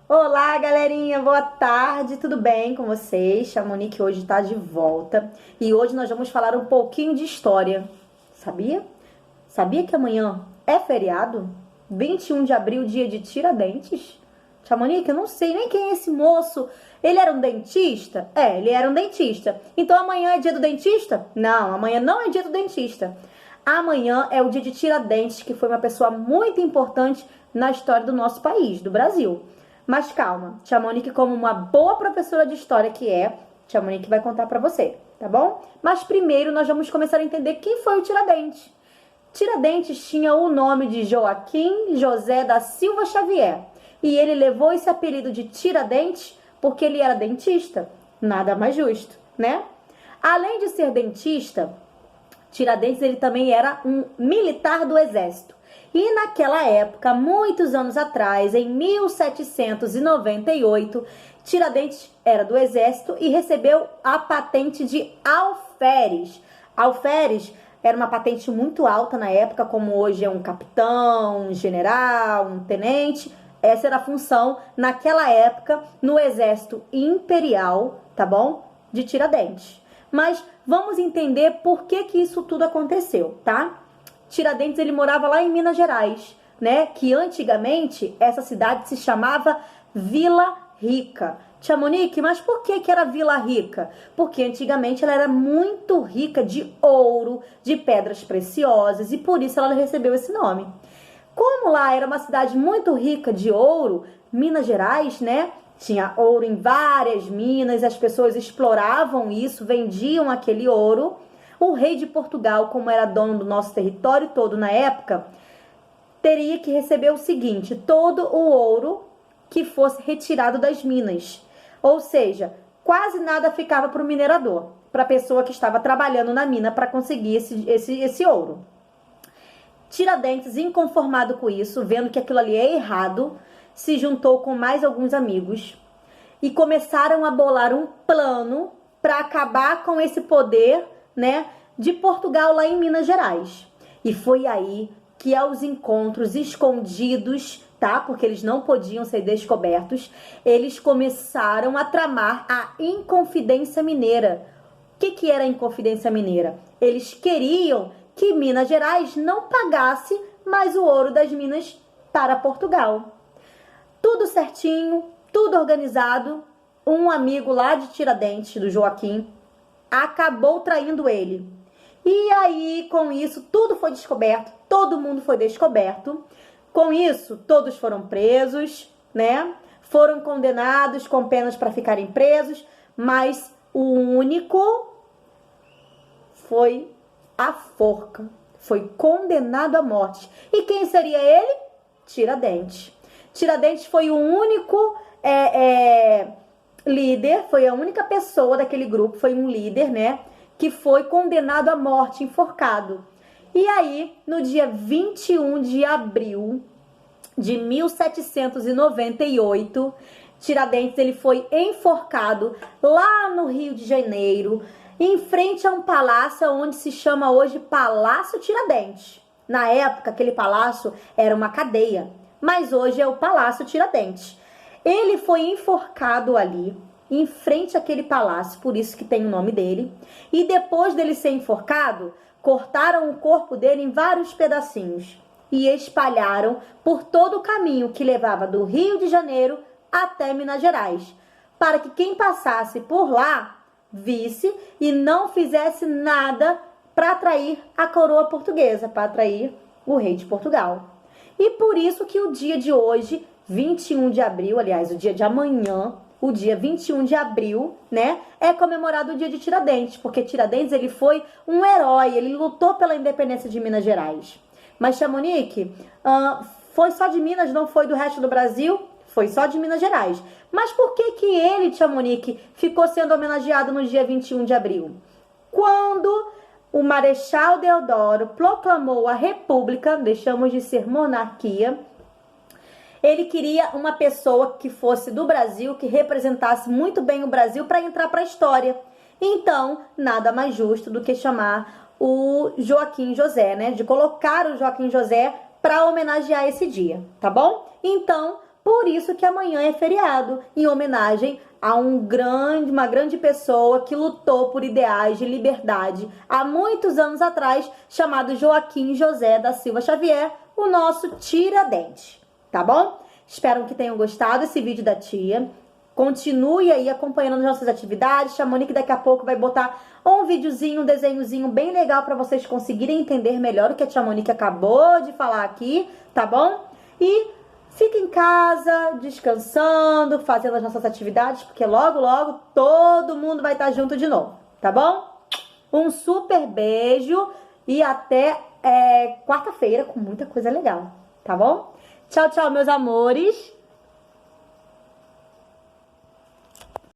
Olá, galerinha, boa tarde, tudo bem com vocês? A Monique hoje está de volta e hoje nós vamos falar um pouquinho de história, sabia? Sabia que amanhã é feriado? 21 de abril, dia de Tiradentes? Tia Monique, eu não sei nem quem é esse moço. Ele era um dentista? É, ele era um dentista. Então amanhã é dia do dentista? Não, amanhã não é dia do dentista. Amanhã é o dia de Tiradentes, que foi uma pessoa muito importante na história do nosso país, do Brasil. Mas calma, Tia Monique, como uma boa professora de história que é, Tia Monique vai contar pra você, tá bom? Mas primeiro nós vamos começar a entender quem foi o Tiradentes. Tiradentes tinha o nome de Joaquim José da Silva Xavier. E ele levou esse apelido de Tiradentes porque ele era dentista. Nada mais justo, né? Além de ser dentista, Tiradentes ele também era um militar do exército. E naquela época, muitos anos atrás, em 1798, Tiradentes era do exército e recebeu a patente de alferes. Alferes era uma patente muito alta na época, como hoje é um capitão, um general, um tenente. Essa era a função naquela época no exército imperial, tá bom? De Tiradentes. Mas vamos entender por que isso tudo aconteceu, tá? Tiradentes, ele morava lá em Minas Gerais, né? Que antigamente essa cidade se chamava Vila Rica. Tia Monique, mas por que era Vila Rica? Porque antigamente ela era muito rica de ouro, de pedras preciosas e por isso ela recebeu esse nome. Como lá era uma cidade muito rica de ouro, Minas Gerais, né? Tinha ouro em várias minas, as pessoas exploravam isso, vendiam aquele ouro. O rei de Portugal, como era dono do nosso território todo na época, teria que receber o seguinte: todo o ouro que fosse retirado das minas. Ou seja, quase nada ficava para o minerador, para a pessoa que estava trabalhando na mina para conseguir esse ouro. Tiradentes, inconformado com isso, vendo que aquilo ali é errado, se juntou com mais alguns amigos e começaram a bolar um plano para acabar com esse poder, né, de Portugal lá em Minas Gerais. E foi aí que aos encontros escondidos, tá? Porque eles não podiam ser descobertos, eles começaram a tramar a Inconfidência Mineira. O que era a Inconfidência Mineira? Eles queriam que Minas Gerais não pagasse mais o ouro das minas para Portugal. Tudo certinho, tudo organizado. Um amigo lá de Tiradentes, do Joaquim, acabou traindo ele. E aí, com isso, tudo foi descoberto, todo mundo foi descoberto. Com isso, todos foram presos, né? Foram condenados com penas para ficarem presos, mas o único foi a forca, foi condenado à morte. E quem seria ele? Tiradentes. Tiradentes foi o único líder, foi a única pessoa daquele grupo, foi um líder, né, que foi condenado à morte, enforcado. E aí, no dia 21 de abril de 1798, Tiradentes ele foi enforcado lá no Rio de Janeiro, em frente a um palácio onde se chama hoje Palácio Tiradentes. Na época, aquele palácio era uma cadeia, mas hoje é o Palácio Tiradentes. Ele foi enforcado ali, em frente àquele palácio, por isso que tem o nome dele. E depois dele ser enforcado, cortaram o corpo dele em vários pedacinhos e espalharam por todo o caminho que levava do Rio de Janeiro até Minas Gerais, para que quem passasse por lá visse e não fizesse nada para atrair a coroa portuguesa, para atrair o rei de Portugal. E por isso que o dia de hoje, 21 de abril, aliás, o dia de amanhã, o dia 21 de abril, né, é comemorado o dia de Tiradentes, porque Tiradentes ele foi um herói, ele lutou pela independência de Minas Gerais. Mas, Tia Monique, foi só de Minas, não foi do resto do Brasil? Foi só de Minas Gerais. Mas por que ele, Tia Monique, ficou sendo homenageado no dia 21 de abril? Quando o Marechal Deodoro proclamou a República, deixamos de ser monarquia, ele queria uma pessoa que fosse do Brasil, que representasse muito bem o Brasil para entrar para a história. Então, nada mais justo do que chamar o Joaquim José, né? De colocar o Joaquim José para homenagear esse dia, tá bom? Então, Por isso que amanhã é feriado, em homenagem a uma grande pessoa que lutou por ideais de liberdade há muitos anos atrás, chamado Joaquim José da Silva Xavier, o nosso Tiradentes, tá bom? Espero que tenham gostado desse vídeo da tia. Continue aí acompanhando as nossas atividades. A Monique daqui a pouco vai botar um videozinho, um desenhozinho bem legal para vocês conseguirem entender melhor o que a tia Monique acabou de falar aqui, tá bom? E fica em casa, descansando, fazendo as nossas atividades, porque logo, logo todo mundo vai estar junto de novo, tá bom? Um super beijo e até quarta-feira com muita coisa legal, tá bom? Tchau, tchau, meus amores!